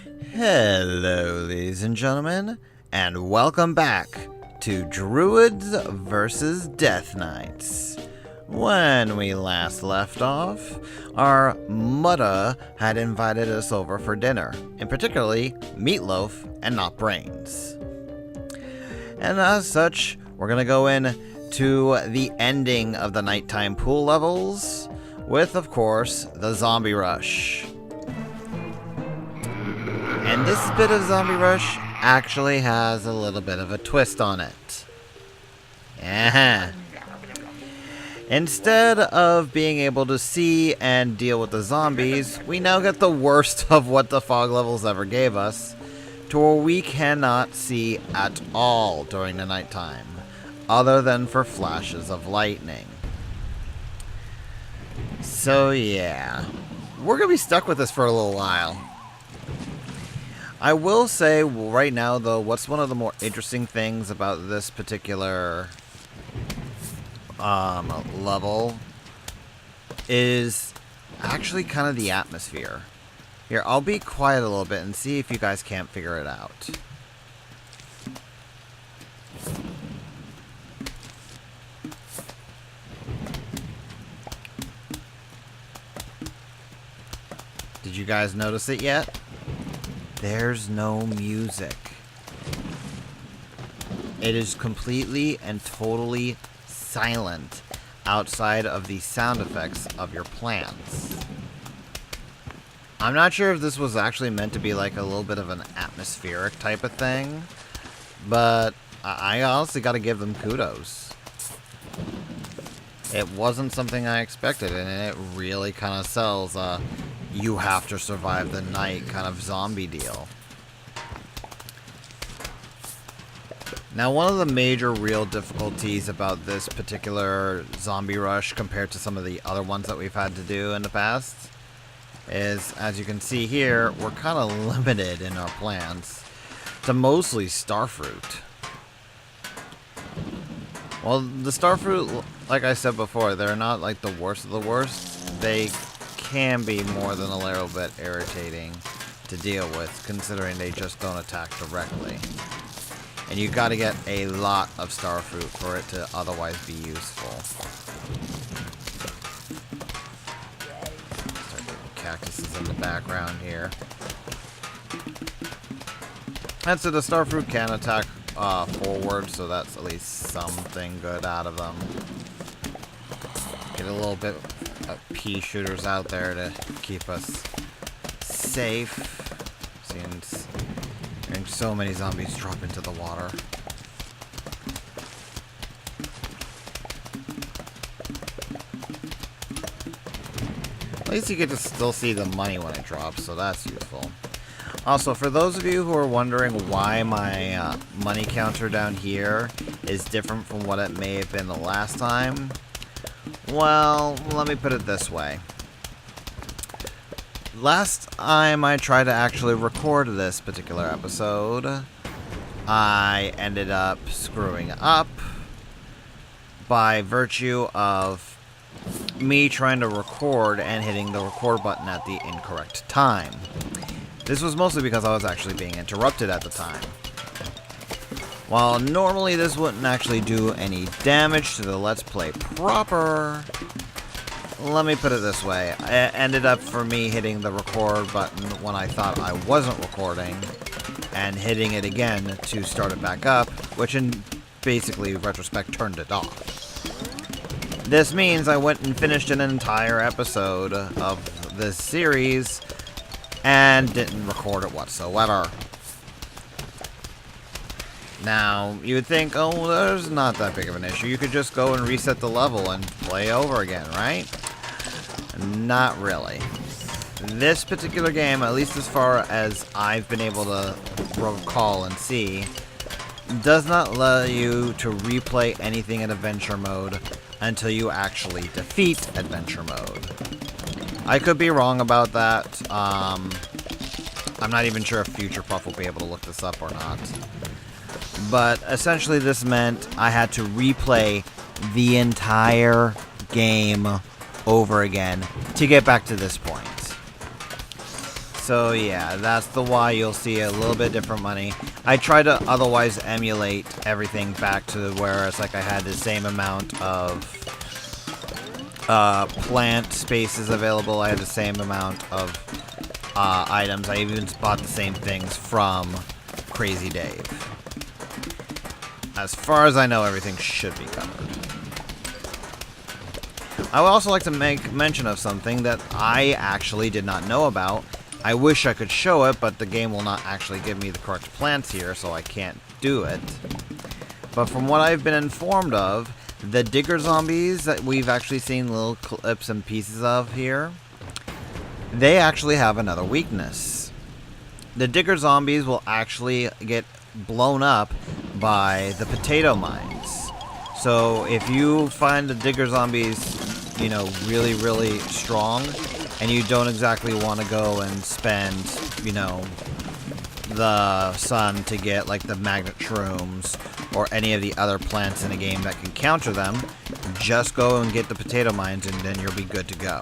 Hello, ladies and gentlemen, and welcome back to Druids vs. Death Knights. When we last left off, our Mutta had invited us over for dinner, and particularly meatloaf and not brains. And as such, we're going to go in to the ending of the nighttime pool levels with, of course, the zombie rush. And this bit of zombie rush actually has a little bit of a twist on it. Instead of being able to see and deal with the zombies, we now get the worst of what the fog levels ever gave us, to where we cannot see at all during the nighttime, other than for flashes of lightning. So yeah, we're going to be stuck with this for a little while. I will say right now, though, what's one of the more interesting things about this particular level is actually kind of the atmosphere. Here, I'll be quiet a little bit and see if you guys can't figure it out. Did you guys notice it yet? There's no music. It is completely and totally silent outside of the sound effects of your plants. I'm not sure if this was actually meant to be like a little bit of an atmospheric type of thing, but I honestly got to give them kudos. It wasn't something I expected, and it really kind of sells you have to survive the night kind of zombie deal. Now, one of the major real difficulties about this particular zombie rush compared to some of the other ones that we've had to do in the past is, as you can see here, we're kind of limited in our plants to mostly starfruit. Well, the starfruit, like I said before, they're not like the worst of the worst. They can be more than a little bit irritating to deal with, considering they just don't attack directly. And you got to get a lot of starfruit for it to otherwise be useful. Start getting cactuses in the background here. And so the starfruit can attack forward, so that's at least something good out of them. Get a little bit pea shooters out there to keep us safe, since so many zombies drop into the water. At least you get to still see the money when it drops, so that's useful. Also, for those of you who are wondering why my money counter down here is different from what it may have been the last time, well, let me put it this way. Last time I tried to actually record this particular episode, I ended up screwing up by virtue of me trying to record and hitting the record button at the incorrect time. This was mostly because I was actually being interrupted at the time. While normally this wouldn't actually do any damage to the Let's Play proper, let me put it this way. It ended up for me hitting the record button when I thought I wasn't recording, and hitting it again to start it back up, which in basically retrospect turned it off. This means I went and finished an entire episode of this series and didn't record it whatsoever. Now, you would think, oh, there's not that big of an issue. You could just go and reset the level and play over again, right? Not really. This particular game, at least as far as I've been able to recall and see, does not allow you to replay anything in adventure mode until you actually defeat adventure mode. I could be wrong about that. I'm not even sure if Pokeprof will be able to look this up or not. But essentially this meant I had to replay the entire game over again to get back to this point. So yeah, that's the why you'll see a little bit different money. I try to otherwise emulate everything back to where it's like I had the same amount of plant spaces available. I had the same amount of items. I even bought the same things from Crazy Dave. As far as I know, everything should be covered. I would also like to make mention of something that I actually did not know about. I wish I could show it, but the game will not actually give me the correct plants here, so I can't do it. But from what I've been informed of, the digger zombies that we've actually seen little clips and pieces of here, they actually have another weakness. The digger zombies will actually get blown up by the potato mines. So if you find the digger zombies, you know, really, really strong, and you don't exactly want to go and spend, you know, the sun to get like the magnet shrooms or any of the other plants in a game that can counter them, just go and get the potato mines and then you'll be good to go.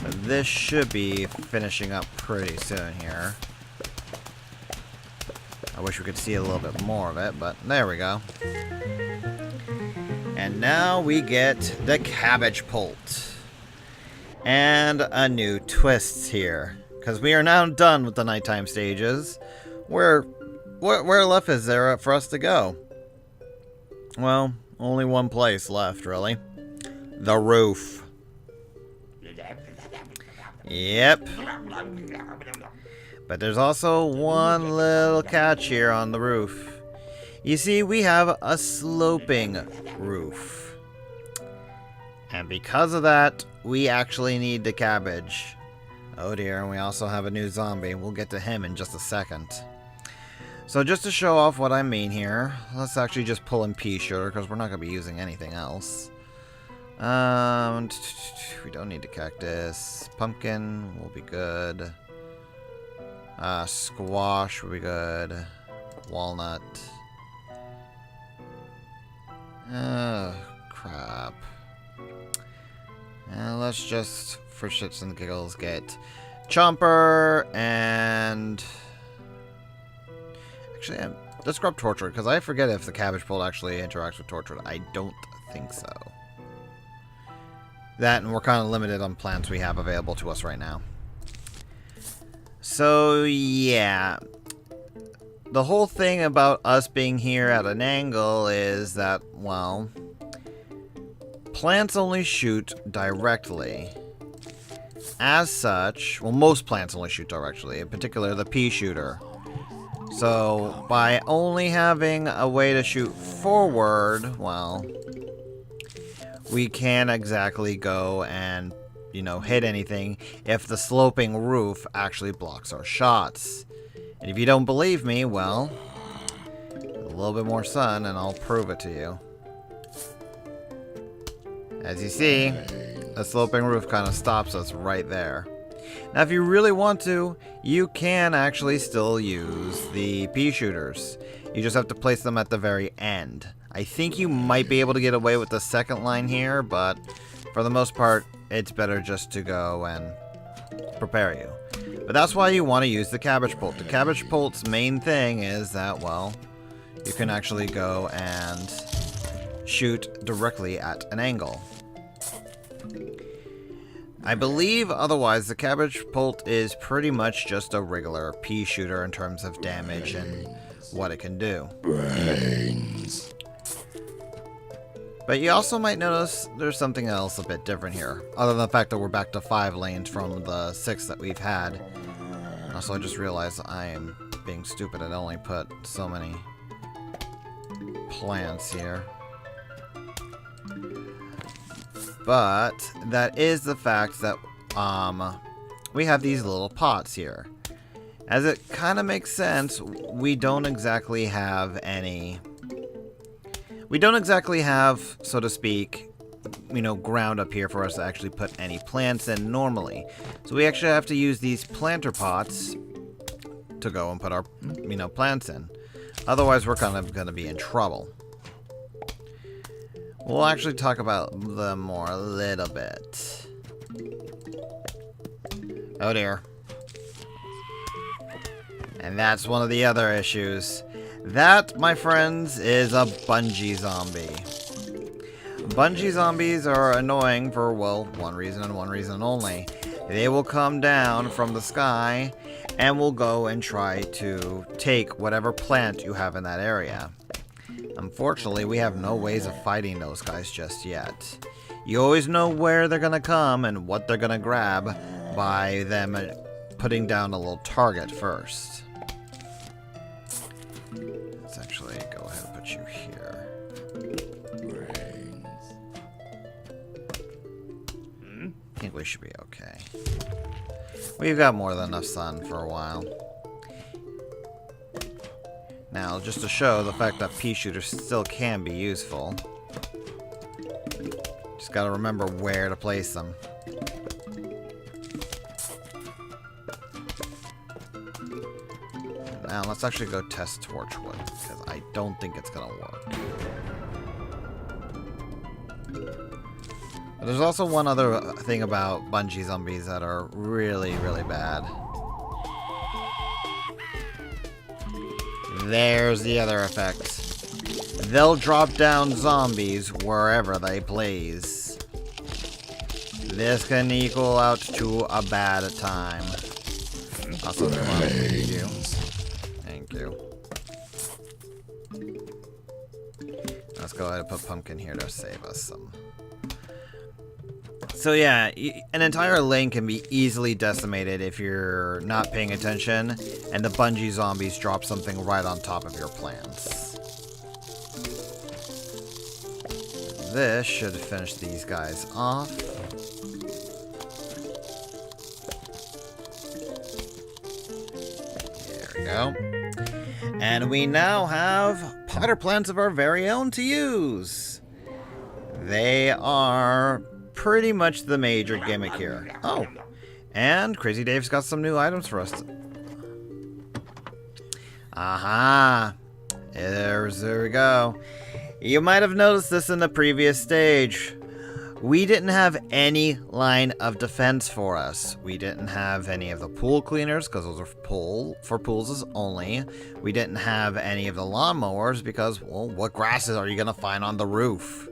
But this should be finishing up pretty soon here. I wish we could see a little bit more of it, but there we go. And now we get the Cabbage-pult. And a new twist here. Because we are now done with the nighttime stages. Where left is there for us to go? Well, only one place left, really. The roof. Yep. But there's also one little catch here on the roof. You see, we have a sloping roof. And because of that, we actually need the cabbage. Oh dear, and we also have a new zombie. We'll get to him in just a second. So just to show off what I mean here, let's actually just pull in pea shooter because we're not going to be using anything else. We don't need the cactus. Pumpkin will be good. Squash will be good. Walnut. Oh, crap. Let's just, for shits and giggles, get Chomper and... Actually, let's grab Tortured, because I forget if the Cabbage-pult actually interacts with Tortured. I don't think so. That, and we're kind of limited on plants we have available to us right now. So, yeah. The whole thing about us being here at an angle is that, well, plants only shoot directly. As such, well, most plants only shoot directly, in particular the pea shooter. So, by only having a way to shoot forward, well, we can't exactly go and, you know, hit anything if the sloping roof actually blocks our shots. And if you don't believe me, well, a little bit more sun and I'll prove it to you. As you see, the sloping roof kind of stops us right there. Now, if you really want to, you can actually still use the pea shooters. You just have to place them at the very end. I think you might be able to get away with the second line here, but for the most part, it's better just to go and prepare you. But that's why you want to use the Cabbage-pult. The Cabbage-pult's main thing is that, well, you can actually go and shoot directly at an angle. I believe otherwise the Cabbage-pult is pretty much just a regular pea shooter in terms of damage and what it can do. Brains. But you also might notice there's something else a bit different here, other than the fact that we're back to 5 lanes from the 6 that we've had. Also, I just realized I am being stupid and only put so many plants here. But that is the fact that we have these little pots here. As it kind of makes sense, we don't exactly have any... We don't exactly have, so to speak, you know, ground up here for us to actually put any plants in normally. So we actually have to use these planter pots to go and put our, you know, plants in. Otherwise, we're kind of going to be in trouble. We'll actually talk about them more a little bit. Oh dear. And that's one of the other issues. That, my friends, is a bungee zombie. Bungee zombies are annoying for, well, one reason and one reason only. They will come down from the sky and will go and try to take whatever plant you have in that area. Unfortunately, we have no ways of fighting those guys just yet. You always know where they're going to come and what they're going to grab by them putting down a little target first. Let's actually go ahead and put you here. I think we should be okay. We've got more than enough sun for a while. Now, just to show the fact that pea shooters still can be useful, just gotta remember where to place them. Now, let's actually go test Torchwood, because I don't think it's gonna work. But there's also one other thing about bungee zombies that are really, really bad. There's the other effect. They'll drop down zombies wherever they please. This can equal out to a bad time. Also, come on, thank you. Thank you. Let's go ahead and put Pumpkin here to save us some. So yeah, an entire lane can be easily decimated if you're not paying attention, and the bungee zombies drop something right on top of your plants. This should finish these guys off. There we go. And we now have potter plants of our very own to use. They are pretty much the major gimmick here. Oh, and Crazy Dave's got some new items for us. Aha! There we go. You might have noticed this in the previous stage. We didn't have any line of defense for us. We didn't have any of the pool cleaners because those are for pools only. We didn't have any of the lawnmowers because, well, what grasses are you going to find on the roof?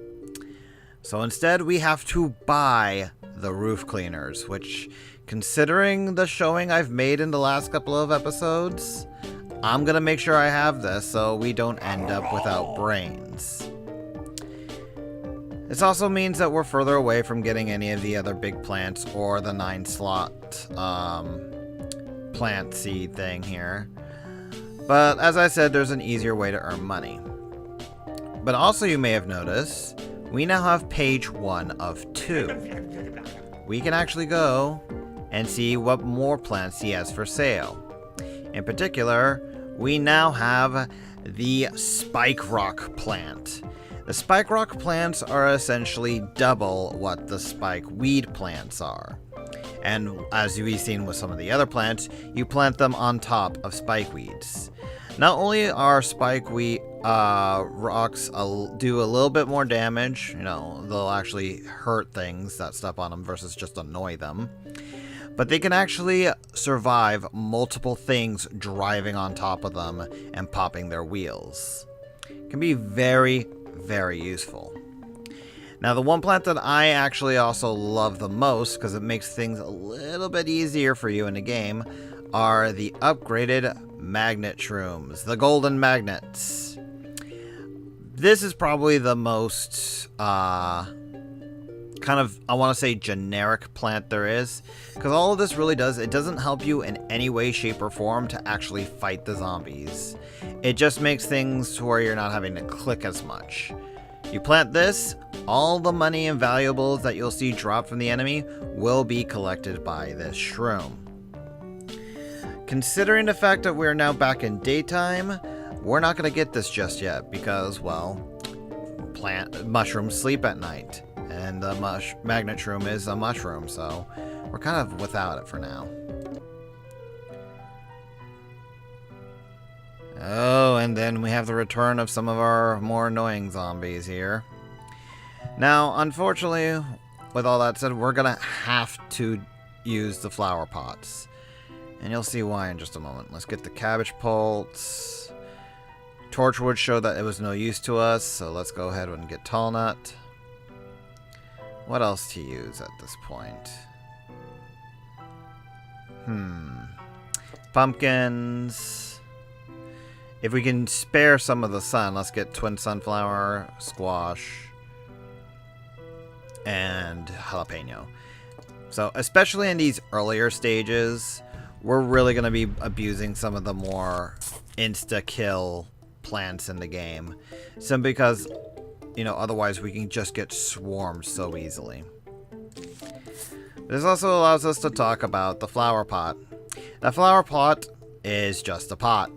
So instead, we have to buy the roof cleaners, which, considering the showing I've made in the last couple of episodes, I'm going to make sure I have this so we don't end up without brains. This also means that we're further away from getting any of the other big plants or the 9-slot plant seed thing here. But as I said, there's an easier way to earn money. But also, you may have noticed, we now have page 1 of 2. We can actually go and see what more plants he has for sale. In particular, we now have the Spike Rock plant. The Spike Rock plants are essentially double what the Spike Weed plants are. And as we've seen with some of the other plants, you plant them on top of Spike Weeds. Not only are Spike Weed rocks do a little bit more damage, you know, they'll actually hurt things that step on them versus just annoy them, but they can actually survive multiple things driving on top of them and popping their wheels. It can be very, very useful. Now, the one plant that I actually also love the most, because it makes things a little bit easier for you in the game, are the upgraded magnet shrooms, the golden magnets. This is probably the most kind of, I want to say, generic plant there is, because all of this really does, it doesn't help you in any way, shape, or form to actually fight the zombies. It just makes things to where you're not having to click as much. You plant this, all the money and valuables that you'll see drop from the enemy will be collected by this shroom. Considering the fact that we're now back in daytime, we're not going to get this just yet because, well, mushrooms sleep at night, and the magnet shroom is a mushroom, so we're kind of without it for now. Oh, and then we have the return of some of our more annoying zombies here. Now, unfortunately, with all that said, we're going to have to use the flower pots. And you'll see why in just a moment. Let's get the Cabbage-pult. Torchwood showed that it was no use to us, so let's go ahead and get Tall Nut. What else to use at this point? Pumpkins. If we can spare some of the sun, let's get Twin Sunflower, Squash, and Jalapeno. So, especially in these earlier stages, we're really going to be abusing some of the more insta-kill plants in the game. Simply because, you know, otherwise we can just get swarmed so easily. This also allows us to talk about the flower pot. The flower pot is just a pot.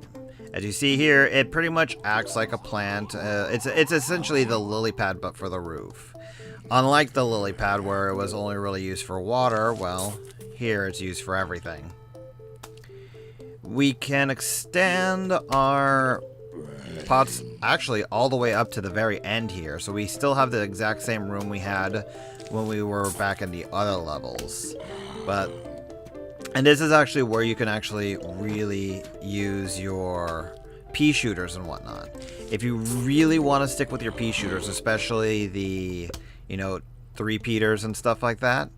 As you see here, it pretty much acts like a plant. It's essentially the lily pad, but for the roof. Unlike the lily pad, where it was only really used for water, well, here it's used for everything. We can extend our pots actually all the way up to the very end here, so we still have the exact same room we had when we were back in the other levels. And this is actually where you can actually really use your pea shooters and whatnot. If you really want to stick with your pea shooters, especially the, you know, 3-peaters and stuff like that,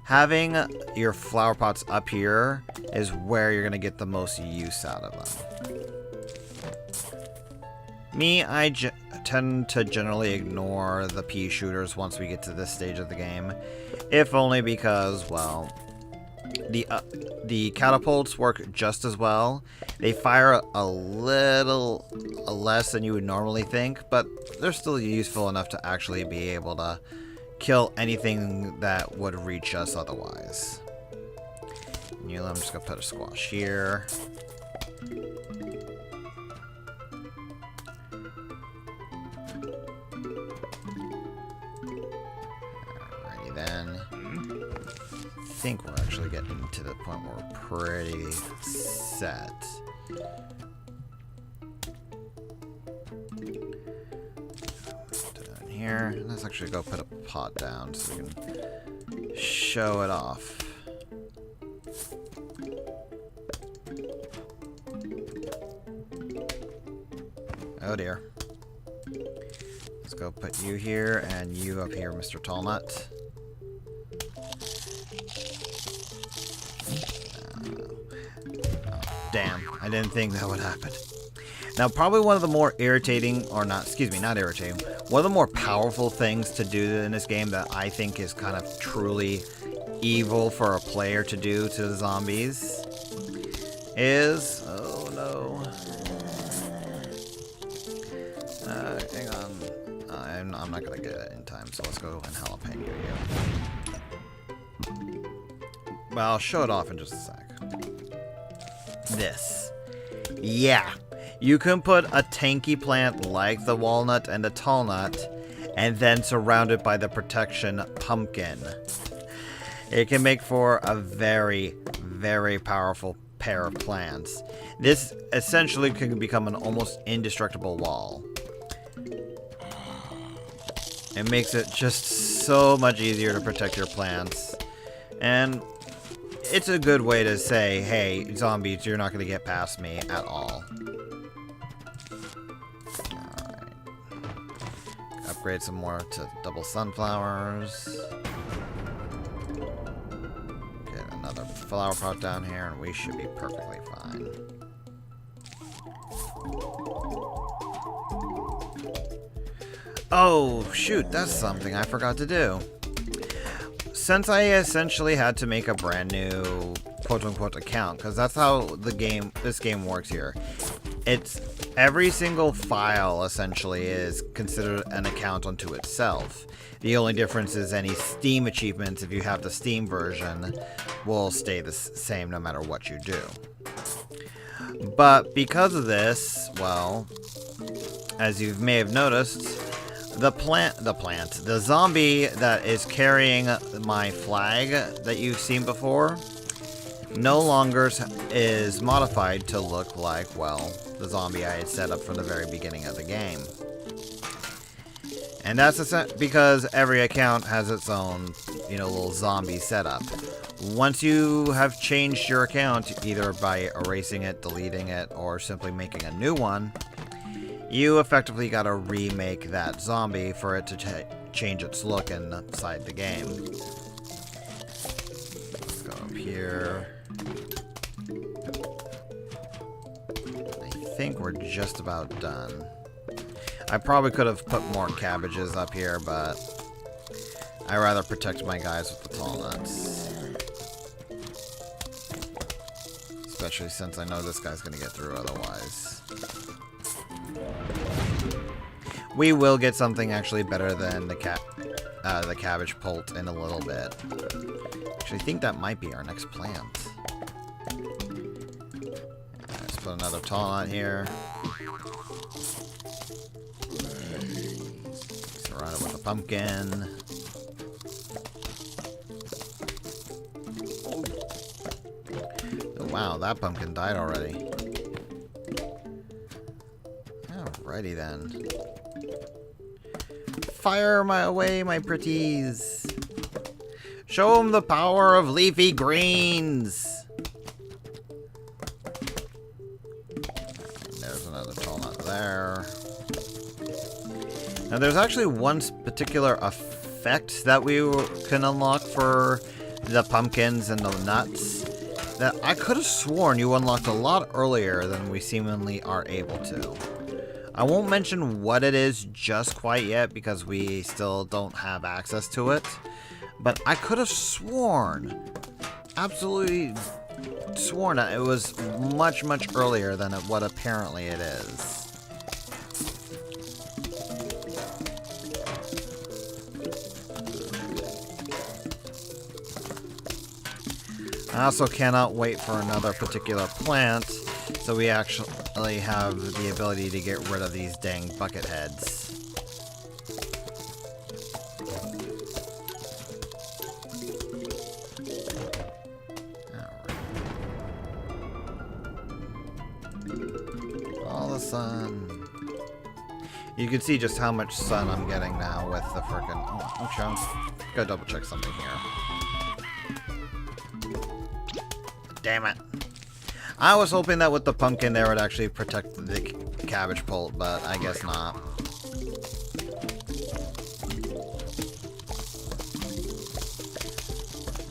having your flower pots up here is where you're going to get the most use out of them. Me, I tend to generally ignore the pea shooters once we get to this stage of the game. If only because, well, the catapults work just as well. They fire a little less than you would normally think, but they're still useful enough to actually be able to kill anything that would reach us otherwise. I'm just going to put a squash here. Alrighty then. I think we're actually getting to the point where we're pretty set. Down here. Let's actually go put a pot down so we can show it off. Oh dear. Let's go put you here and you up here, Mr. Tallnut. Damn, I didn't think that would happen. Now, probably one of the more irritating, or not, excuse me, not irritating, one of the more powerful things to do in this game that I think is kind of truly evil for a player to do to the zombies is, oh no. Hang on. I'm not gonna get it in time, so let's go and jalapeno here. Well, I'll show it off in just a sec. This. Yeah. You can put a tanky plant like the walnut and the tall nut, and then surround it by the protection pumpkin. It can make for a very, very powerful pair of plants. This essentially can become an almost indestructible wall. It makes it just so much easier to protect your plants. And it's a good way to say, hey, zombies, you're not going to get past me at all. Alright. Upgrade some more to double sunflowers. Get another flower pot down here, and we should be perfectly fine. Oh, shoot, that's something I forgot to do. Since I essentially had to make a brand new quote-unquote account, because that's how this game works here. It's every single file essentially is considered an account unto itself. The only difference is any Steam achievements, if you have the Steam version, will stay the same no matter what you do. But because of this, well, as you may have noticed, the zombie that is carrying my flag that you've seen before no longer is modified to look like, well, the zombie I had set up from the very beginning of the game. And that's because every account has its own, little zombie setup. Once you have changed your account, either by erasing it, deleting it, or simply making a new one, you effectively gotta remake that zombie for it to change its look inside the game. Let's go up here. I think we're just about done. I probably could have put more cabbages up here, but I'd rather protect my guys with the tall nuts. Especially since I know this guy's gonna get through otherwise. We will get something actually better than the Cabbage-pult in a little bit. Actually, I think that might be our next plant. Let's put another tall nut here. Surround it with a pumpkin. Wow, that pumpkin died already. Alrighty then. Fire away, my pretties. Show them the power of leafy greens. There's another tall nut there. Now there's actually one particular effect that we can unlock for the pumpkins and the nuts that I could have sworn you unlocked a lot earlier than we seemingly are able to. I won't mention what it is just quite yet because we still don't have access to it, but I could have sworn, absolutely sworn that it was much, much earlier than what apparently it is. I also cannot wait for another particular plant, so we actually have the ability to get rid of these dang bucket heads. Alright. All the sun. You can see just how much sun I'm getting now with the frickin'... Oh, okay. Gotta double check something here. Damn it. I was hoping that with the pumpkin there would actually protect the Cabbage-pult, but I guess not.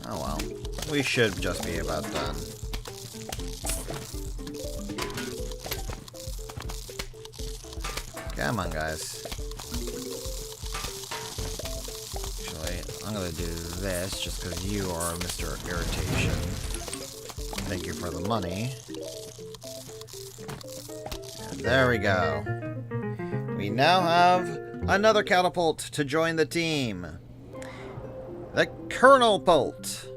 Oh well. We should just be about done. Come on, guys. Actually, I'm gonna do this just because you are Mr. Irritation. Thank you for the money. And there we go. We now have another catapult to join the team. The Colonel-pult.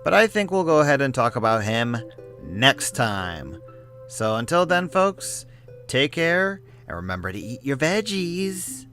But I think we'll go ahead and talk about him next time. So until then, folks, take care and remember to eat your veggies.